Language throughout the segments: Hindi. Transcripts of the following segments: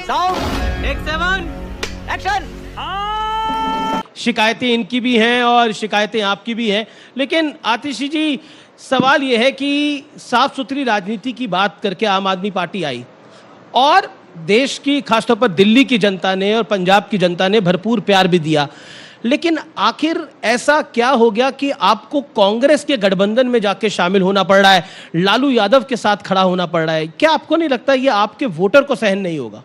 Sound take 7 action. शिकायतें इनकी भी हैं और शिकायतें आपकी भी हैं, लेकिन आतिशी जी सवाल यह है कि साफ सुथरी राजनीति की बात करके आम आदमी पार्टी आई और देश की खासतौर पर दिल्ली की जनता ने और पंजाब की जनता ने भरपूर प्यार भी दिया, लेकिन आखिर ऐसा क्या हो गया कि आपको कांग्रेस के गठबंधन में जाके शामिल होना पड़ रहा है, लालू यादव के साथ खड़ा होना पड़ रहा है? क्या आपको नहीं लगता ये आपके वोटर को सहन नहीं होगा?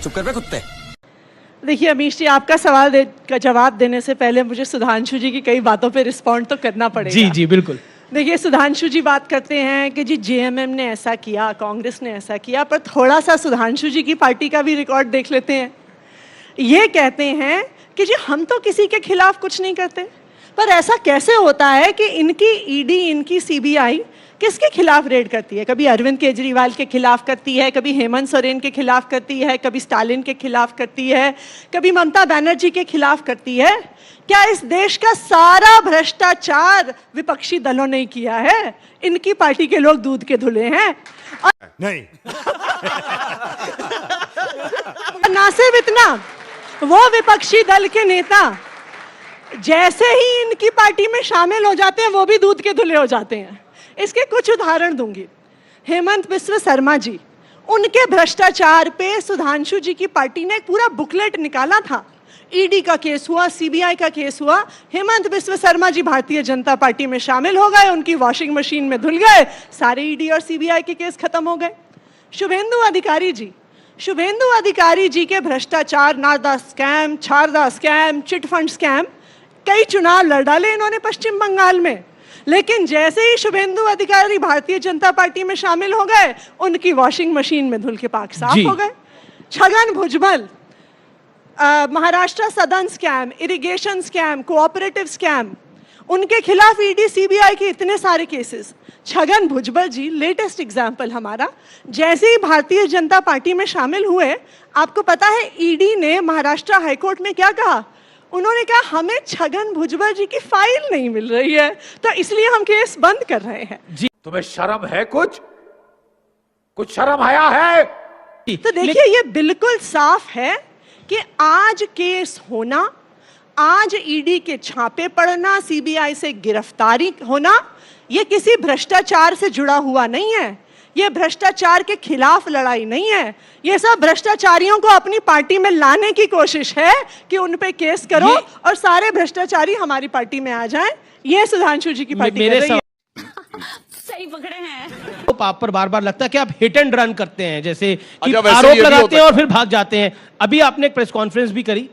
चुप कर बे कुत्ते। देखिए अमीश जी, आपका सवाल का जवाब देने से पहले मुझे सुधांशु जी की कई बातों पे रिस्पॉन्ड तो करना पड़ेगा। जी जी बिल्कुल। देखिए सुधांशु जी बात करते हैं कि जी जेएमएम ने ऐसा किया, कांग्रेस ने ऐसा किया, पर थोड़ा सा सुधांशु जी की पार्टी का भी रिकॉर्ड देख लेते हैं। ये कहते हैं कि जी हम तो किसी के खिलाफ कुछ नहीं करते, पर ऐसा कैसे होता है कि इनकी ईडी, इनकी सीबीआई किसके खिलाफ रेड करती है? कभी अरविंद केजरीवाल के खिलाफ करती है, कभी हेमंत सोरेन के खिलाफ करती है, कभी स्टालिन के खिलाफ करती है, कभी ममता बनर्जी के खिलाफ करती है। क्या इस देश का सारा भ्रष्टाचार विपक्षी दलों ने किया है? इनकी पार्टी के लोग दूध के धुले हैं। और नहीं ना सिर्फ इतना, वो विपक्षी दल के नेता जैसे ही इनकी पार्टी में शामिल हो जाते हैं वो भी दूध के धुले हो जाते हैं। इसके कुछ उदाहरण दूंगी। हेमंत बिस्व शर्मा जी, उनके भ्रष्टाचार पे सुधांशु जी की पार्टी ने एक पूरा बुकलेट निकाला था। ईडी का केस हुआ, सीबीआई का केस हुआ, हेमंत बिस्व शर्मा जी भारतीय जनता पार्टी में शामिल हो गए, उनकी वॉशिंग मशीन में धुल गए, सारे ईडी और सीबीआई के केस खत्म हो गए। शुभेंदु अधिकारी जी के भ्रष्टाचार, Narada scam, Saradha scam, chit fund scam, कई चुनाव लड़ डाले इन्होंने पश्चिम बंगाल में, लेकिन जैसे ही शुभेंदु अधिकारी भारतीय जनता पार्टी में शामिल हो गए, उनकी वॉशिंग मशीन में धुल के पाक साफ हो गए। छगन भुजबल, महाराष्ट्र सदन scam, irrigation scam, cooperative scam, उनके खिलाफ ईडी सीबीआई के इतने सारे केसेस। छगन भुजबल जी लेटेस्ट एग्जाम्पल हमारा, जैसे ही भारतीय जनता पार्टी में शामिल हुए, आपको पता है ईडी ने महाराष्ट्र हाईकोर्ट में क्या कहा? उन्होंने कहा हमें छगन भुजबल जी की फाइल नहीं मिल रही है, तो इसलिए हम केस बंद कर रहे हैं। जी तुम्हें शर्म है? कुछ शर्म आया है? तो देखिए ये बिल्कुल साफ है कि आज केस होना, आज ईडी के छापे पड़ना, सीबीआई से गिरफ्तारी होना, ये किसी भ्रष्टाचार से जुड़ा हुआ नहीं है। ये भ्रष्टाचार के खिलाफ लड़ाई नहीं है। ये सब भ्रष्टाचारियों को अपनी पार्टी में लाने की कोशिश है कि उन पे केस करो और सारे भ्रष्टाचारी हमारी पार्टी में आ जाएं। ये सुधांशु जी की पार्टी कर रही है। सही पकड़े हैं। तो आप पर बार बार लगता है कि आप हिट एंड रन करते हैं, जैसे कि अच्छा, वैसे आरोप ये भी लगाते होता हैं है। और फिर भाग जाते हैं। अभी आपने एक प्रेस कॉन्फ्रेंस भी करी,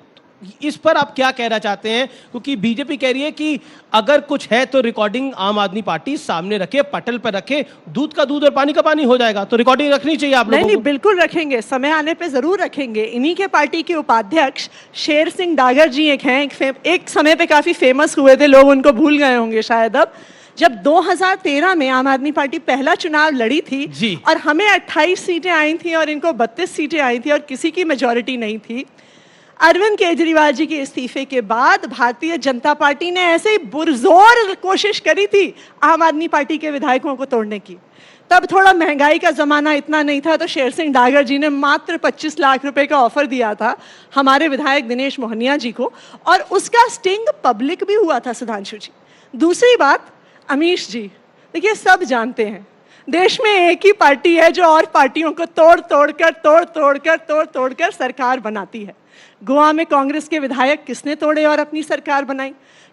इस पर आप क्या कहना चाहते हैं? क्योंकि बीजेपी कह रही है कि अगर कुछ है तो रिकॉर्डिंग आम आदमी पार्टी सामने रखे, पटल पर रखे, दूध का दूध और पानी का पानी हो जाएगा, तो रिकॉर्डिंग रखनी चाहिए आप लोगों नहीं, को। बिल्कुल रखेंगे, समय आने पे जरूर रखेंगे। इन्हीं के पार्टी के उपाध्यक्ष शेर सिंह डागर जी एक हैं, एक समय पे काफी फेमस हुए थे, लोग उनको भूल गए होंगे शायद अब। जब 2013 में आम आदमी पार्टी पहला चुनाव लड़ी थी जी। और हमें 28 सीटें आई थी और इनको 32 सीटें आई थी और किसी की मेजॉरिटी नहीं थी, अरविंद केजरीवाल जी के इस्तीफे के बाद भारतीय जनता पार्टी ने ऐसे ही पुरजोर कोशिश करी थी आम आदमी पार्टी के विधायकों को तोड़ने की। तब थोड़ा महंगाई का जमाना इतना नहीं था, तो शेर सिंह डागर जी ने मात्र 25 लाख रुपए का ऑफर दिया था हमारे विधायक दिनेश मोहनिया जी को, और उसका स्टिंग पब्लिक भी हुआ था सुधांशु जी। दूसरी बात अमीश जी, देखिए सब जानते हैं देश में एक ही पार्टी है जो और पार्टियों को तोड़ तोड़ कर सरकार बनाती है। गोवा में कांग्रेस के विधायक किसने तोड़े और अपनी सरकार बनाई?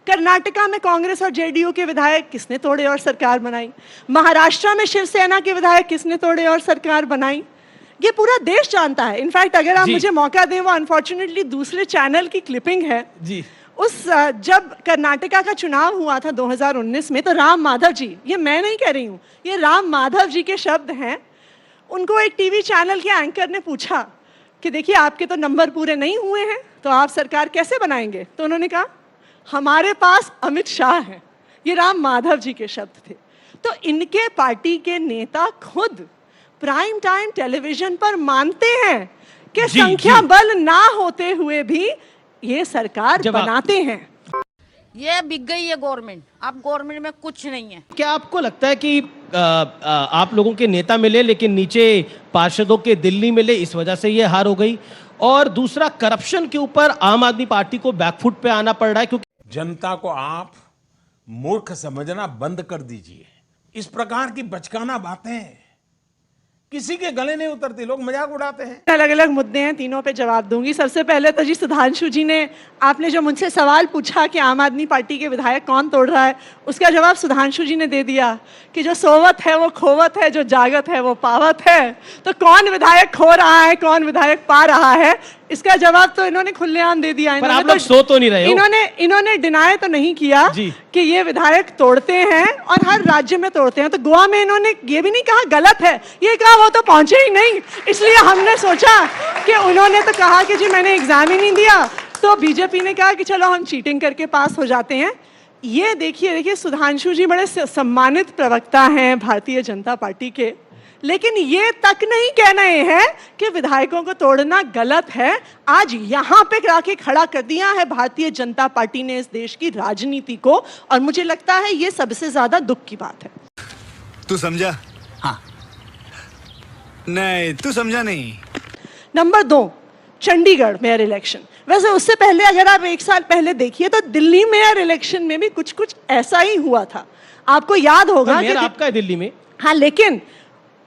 कर्नाटका में कांग्रेस और जेडीयू के विधायक किसने तोड़े और सरकार बनाई? महाराष्ट्र में शिवसेना के विधायक किसने तोड़े और सरकार बनाई? ये पूरा देश जानता है। इनफैक्ट अगर आप मुझे मौका दें, वो अनफॉर्चुनेटली दूसरे चैनल की क्लिपिंग है जी। उस जब कर्नाटका का चुनाव हुआ था 2019 में, तो राम माधव जी, ये मैं नहीं कह रही हूँ, ये राम माधव जी के शब्द हैं, उनको एक टीवी चैनल के एंकर ने पूछा कि देखिए आपके तो नंबर पूरे नहीं हुए हैं, तो आप सरकार कैसे बनाएंगे? तो उन्होंने कहा हमारे पास अमित शाह है। ये राम माधव जी के शब्द थे। तो इनके पार्टी के नेता खुद प्राइम टाइम टेलीविजन पर मानते हैं कि संख्या बल ना होते हुए भी ये सरकार बनाते हैं। ये बिक गई है गवर्नमेंट, अब गवर्नमेंट में कुछ नहीं है। क्या आपको लगता है कि आप लोगों के नेता मिले लेकिन नीचे पार्षदों के दिल नहीं मिले, इस वजह से ये हार हो गई। और दूसरा, करप्शन के ऊपर आम आदमी पार्टी को बैकफुट पे आना पड़ रहा है, क्योंकि जनता को आप मूर्ख समझना बंद कर दीजिए। इस प्रकार की बचकाना बातें किसी के गले नहीं उतरती, लोग मजाक उड़ाते हैं। अलग अलग मुद्दे हैं, तीनों पे जवाब दूंगी। सबसे पहले तो जी सुधांशु जी ने, आपने जो मुझसे सवाल पूछा कि आम आदमी पार्टी के विधायक कौन तोड़ रहा है, उसका जवाब सुधांशु जी ने दे दिया कि जो सोवत है वो खोवत है, जो जागत है वो पावत है। तो कौन विधायक खो रहा है, कौन विधायक पा रहा है, इसका जवाब तो इन्होंने खुलेआम दे दिया। पर आप लोग सो तो नहीं रहे हो। इन्होंने डिनाई तो नहीं किया कि ये विधायक तोड़ते हैं और हर राज्य में तोड़ते हैं। तो गोवा में इन्होंने ये भी नहीं कहा गलत है, ये कहा वो तो पहुंचे ही नहीं, इसलिए हमने सोचा कि उन्होंने तो कहा कि जी मैंने एग्जाम ही नहीं दिया, तो बीजेपी ने कहा कि चलो हम चीटिंग करके पास हो जाते हैं। ये देखिए सुधांशु जी बड़े सम्मानित प्रवक्ता हैं भारतीय जनता पार्टी के, लेकिन ये तक नहीं कह रहे हैं कि विधायकों को तोड़ना गलत है। आज यहाँ पे आके खड़ा कर दिया है भारतीय जनता पार्टी ने इस देश की राजनीति को, और मुझे लगता है ये सबसे ज्यादा दुख की बात है। तू समझा? हाँ। नहीं, तू समझा नहीं। Number 2, Chandigarh mayor election. वैसे उससे पहले अगर आप 1 साल पहले देखिए तो दिल्ली मेयर इलेक्शन में भी कुछ ऐसा ही हुआ था। आपको याद होगा मेयर आपका है दिल्ली में। हाँ, लेकिन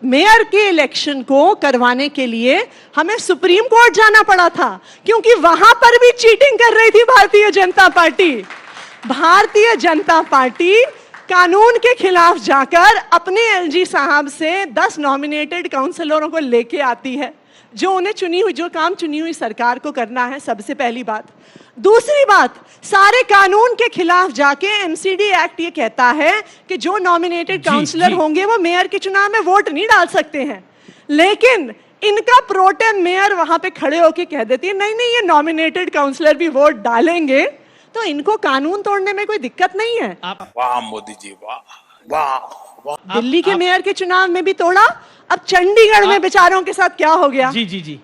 मेयर के इलेक्शन को करवाने के लिए हमें सुप्रीम कोर्ट जाना पड़ा था, क्योंकि वहां पर भी चीटिंग कर रही थी भारतीय जनता पार्टी। भारतीय जनता पार्टी कानून के खिलाफ जाकर अपने एलजी साहब से 10 नॉमिनेटेड काउंसलरों को लेके आती है, जो उन्हें जो काम चुनी हुई सरकार को करना है, सबसे पहली बात। दूसरी बात, सारे कानून के खिलाफ जाके एमसीडी एक्ट ये कहता है कि जो नॉमिनेटेड काउंसलर होंगे वो मेयर के चुनाव में वोट नहीं डाल सकते हैं, लेकिन इनका प्रोटेम मेयर वहां पे खड़े होके कह देती है नहीं ये नॉमिनेटेड काउंसलर भी वोट डालेंगे, तो इनको कानून तोड़ने में कोई दिक्कत नहीं है। वाह मोदी जी, वाह वाह वाह। दिल्ली के मेयर के चुनाव में भी तोड़ा, अब चंडीगढ़ में बेचारों के साथ क्या हो गया? जी।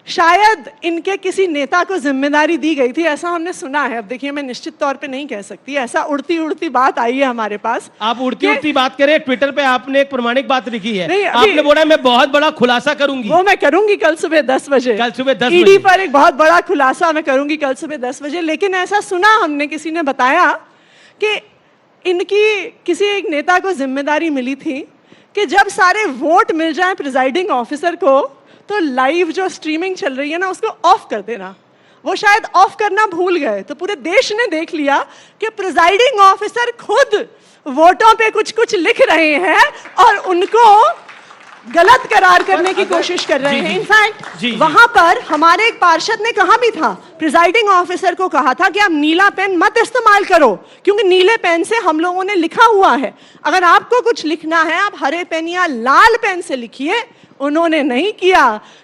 शायद इनके किसी नेता को जिम्मेदारी दी गई थी, ऐसा हमने सुना है। अब देखिए, मैं निश्चित तौर पे नहीं कह सकती, ऐसा उड़ती बात आई है हमारे पास। आप उड़ती बात करें, ट्विटर पे आपने एक प्रमाणिक बात लिखी है। नहीं, आपने बोला मैं बहुत बड़ा खुलासा करूंगी। वो मैं करूंगी कल सुबह 10 बजे। कल सुबह 10 ईडी पर एक बहुत बड़ा खुलासा मैं करूंगी कल सुबह 10 बजे। लेकिन ऐसा सुना हमने, किसी ने बताया कि इनकी किसी एक नेता को जिम्मेदारी मिली थी कि जब सारे वोट मिल जाए प्रिजाइडिंग ऑफिसर को, तो लाइव जो स्ट्रीमिंग चल रही है ना उसको ऑफ कर देना। वो शायद ऑफ करना भूल गए, तो पूरे देश ने देख लिया कि प्रिजाइडिंग ऑफिसर खुद वोटों पे कुछ लिख रहे हैं और उनको गलत करार करने की कोशिश कर रहे हैं। इनफैक्ट वहां पर हमारे एक पार्षद ने कहा भी था, प्रिजाइडिंग ऑफिसर को कहा था कि आप नीला पेन मत इस्तेमाल करो, क्योंकि नीले पेन से हम लोगों ने लिखा हुआ है, अगर आपको कुछ लिखना है आप हरे पेन या लाल पेन से लिखिए। उन्होंने नहीं किया,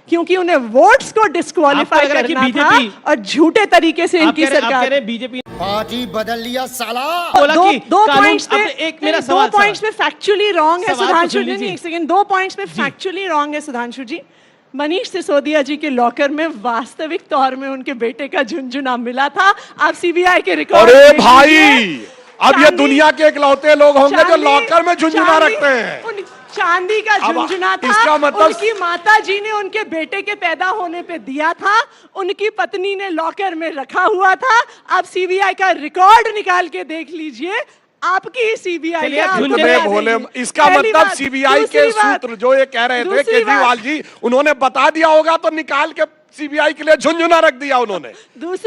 क्योंकि उन्हें वोट्स को डिस्क्वालीफाई करना था और झूठे तरीके से इनकी सरकार। बीजेपी पार्टी बदल लिया साला। दो पॉइंट्स पे फैक्चुअली रॉन्ग है सुधांशु जी। एक सेकंड, 2 पॉइंट्स पे फैक्चुअली रॉन्ग है सुधांशु जी। मनीष सिसोदिया जी के लॉकर में वास्तविक तौर में उनके बेटे का झुनझुना मिला था। आप सीबीआई के रिकॉर्ड। अरे भाई, अब ये दुनिया के इकलौते लोग होंगे जो लॉकर में झुनझुना रखते हैं। चांदी का झुनझुना था, इसका मतलब उनकी माता जी ने उनके बेटे के पैदा होने पे दिया था, उनकी पत्नी ने लॉकर में रखा हुआ था। आप सीबीआई का रिकॉर्ड निकाल के देख लीजिए, आपकी सीबीआई बोले। इसका मतलब सीबीआई के सूत्र जो ये कह रहे थे केजरीवाल जी, उन्होंने बता दिया होगा तो निकाल के सीबीआई के लिए झुनझुना रख दिया उन्होंने।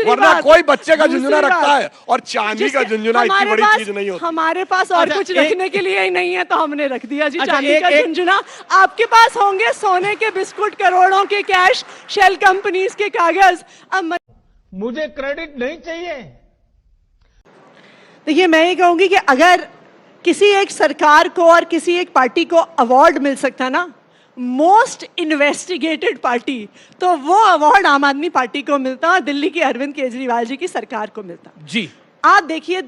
वरना कोई बच्चे का झुनझुना रखता है, और चांदी का झुनझुना इतनी बड़ी चीज नहीं होती। हमारे पास और कुछ रखने के लिए ही नहीं है, तो हमने रख दिया जी चांदी का झुनझुना। आपके पास होंगे सोने के बिस्कुट, करोड़ों के कैश, शेल कंपनीज के कागज। अब मुझे क्रेडिट नहीं चाहिए। देखिए, मैं ये कहूंगी कि अगर किसी एक सरकार को और किसी एक पार्टी को अवार्ड मिल सकता ना, मोस्ट इन्वेस्टिगेटेड पार्टी, तो वो अवार्ड आम आदमी पार्टी को मिलता और दिल्ली की अरविंद केजरीवाल जी की सरकार को मिलता। जी, आप देखिए,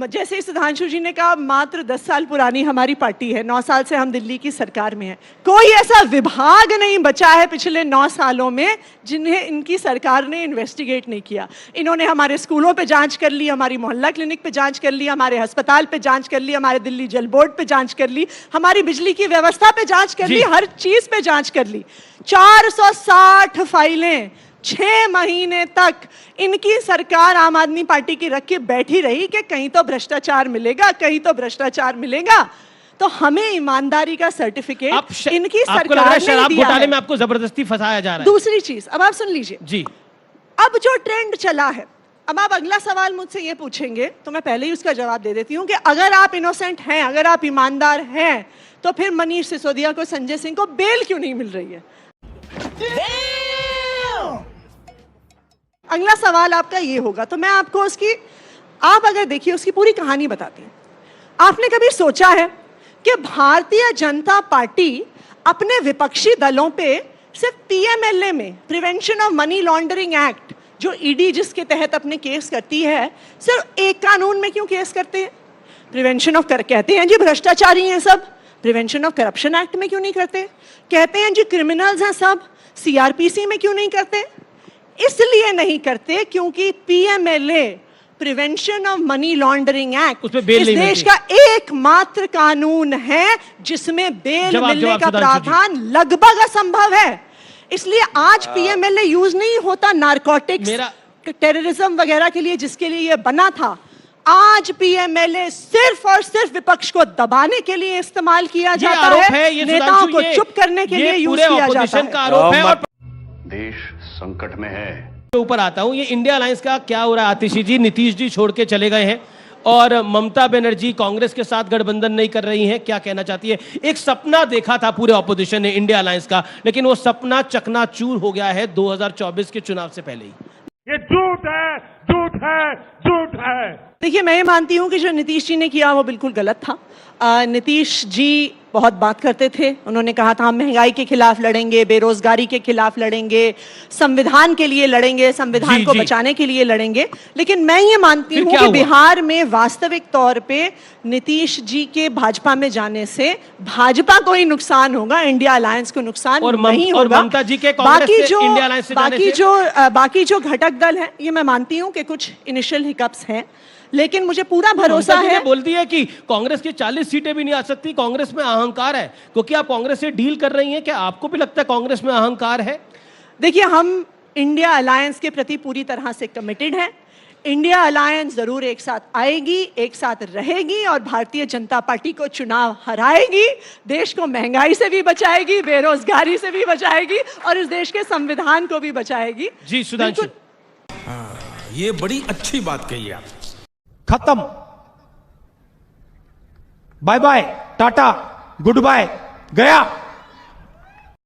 जैसे ही सुधांशु जी ने कहा, मात्र 10 साल पुरानी हमारी पार्टी है, 9 साल से हम दिल्ली की सरकार में हैं। कोई ऐसा विभाग नहीं बचा है पिछले 9 सालों में जिन्हें इनकी सरकार ने इन्वेस्टिगेट नहीं किया। इन्होंने हमारे स्कूलों पे जांच कर ली, हमारी मोहल्ला क्लिनिक पे जांच कर ली, हमारे अस्पताल पे जांच कर ली, हमारे दिल्ली जल बोर्ड पे जांच कर ली, हमारी बिजली की व्यवस्था पे जांच कर ली, हर चीज पे जांच कर ली। 460 फाइलें 6 महीने तक इनकी सरकार आम आदमी पार्टी की रख के बैठी रही कि कहीं तो भ्रष्टाचार मिलेगा, कहीं तो भ्रष्टाचार मिलेगा। तो हमें ईमानदारी का सर्टिफिकेट इनकी सरकार ने शराब दिया घोटाले है। में आपको जबरदस्ती फंसाया जा रहा है। दूसरी चीज, अब आप सुन लीजिए जी, अब जो ट्रेंड चला है, अब आप अगला सवाल मुझसे ये पूछेंगे तो मैं पहले ही उसका जवाब दे देती हूँ कि अगर आप इनोसेंट हैं, अगर आप ईमानदार हैं, तो फिर मनीष सिसोदिया को, संजय सिंह को बेल क्यों नहीं मिल रही है? अगला सवाल आपका ये होगा, तो मैं आपको उसकी, आप अगर देखिए उसकी पूरी कहानी बताती हूँ। आपने कभी सोचा है कि भारतीय जनता पार्टी अपने विपक्षी दलों पे सिर्फ पीएमएलए में, prevention of money laundering act, जो ईडी जिसके तहत अपने केस करती है, सिर्फ एक कानून में क्यों केस करते हैं? प्रिवेंशन ऑफ कहते हैं जी भ्रष्टाचारी हैं सब, प्रिवेंशन ऑफ करप्शन एक्ट में क्यों नहीं करते? कहते हैं जी क्रिमिनल्स हैं सब, सीआरपीसी में क्यों नहीं करते? इसलिए नहीं करते क्योंकि PMLA, prevention of money laundering act, इस देश का एकमात्र कानून है जिसमें बेल मिलने का प्रावधान लगभग असंभव है। इसलिए आज पीएमएलए यूज नहीं होता नारकोटिक्स, टेररिज्म वगैरह के लिए, जिसके लिए यह बना था। आज पीएमएलए सिर्फ और सिर्फ विपक्ष को दबाने के लिए इस्तेमाल किया जाता है, नेताओं को चुप करने के लिए यूज किया जाता है। देश संकट में है। ऊपर आता हूं, ये इंडिया अलायंस का क्या हो रहा है आतिशी जी? नीतीश जी छोड़ के चले गए हैं और ममता बनर्जी कांग्रेस के साथ गठबंधन नहीं कर रही हैं, क्या कहना चाहती है? एक सपना देखा था पूरे ऑपोजिशन ने इंडिया अलायंस का, लेकिन वो सपना चकनाचूर हो गया है 2024 के चुनाव से पहले ही। ये झूठ है, झूठ है, झूठ है। देखिए, मैं ये मानती हूं कि जो नीतीश जी ने किया वो बिल्कुल गलत था। नीतीश जी बहुत बात करते थे, उन्होंने कहा था हम महंगाई के खिलाफ लड़ेंगे, बेरोजगारी के खिलाफ लड़ेंगे, संविधान के लिए लड़ेंगे, संविधान को बचाने के लिए लड़ेंगे। लेकिन मैं ये मानती हूं कि बिहार में वास्तविक तौर पे नीतीश जी के भाजपा में जाने से भाजपा को ही नुकसान होगा, इंडिया अलायंस को नुकसान नहीं होगा। ममता जी के कांग्रेस से इंडिया अलायंस से जाने से बाकी जो घटक दल हैं, ये मैं मानती हूँ कि कुछ इनिशियल हिकअप्स हैं, लेकिन मुझे पूरा भरोसा है। बोलती है कि कांग्रेस की 40 सीटें भी नहीं आ सकती, कांग्रेस में अहंकार है, क्योंकि आप कांग्रेस से डील कर रही हैं। क्या आपको भी लगता है कांग्रेस में अहंकार है? देखिए, हम इंडिया अलायंस के प्रति पूरी तरह से कमिटेड हैं। इंडिया अलायंस जरूर एक साथ आएगी, एक साथ रहेगी और भारतीय जनता पार्टी को चुनाव हराएगी, देश को महंगाई से भी बचाएगी, बेरोजगारी से भी बचाएगी और इस देश के संविधान को भी बचाएगी। जी सुधांशु, ये बड़ी अच्छी बात कही आप। खत्म, bye bye, tata, goodbye, गया।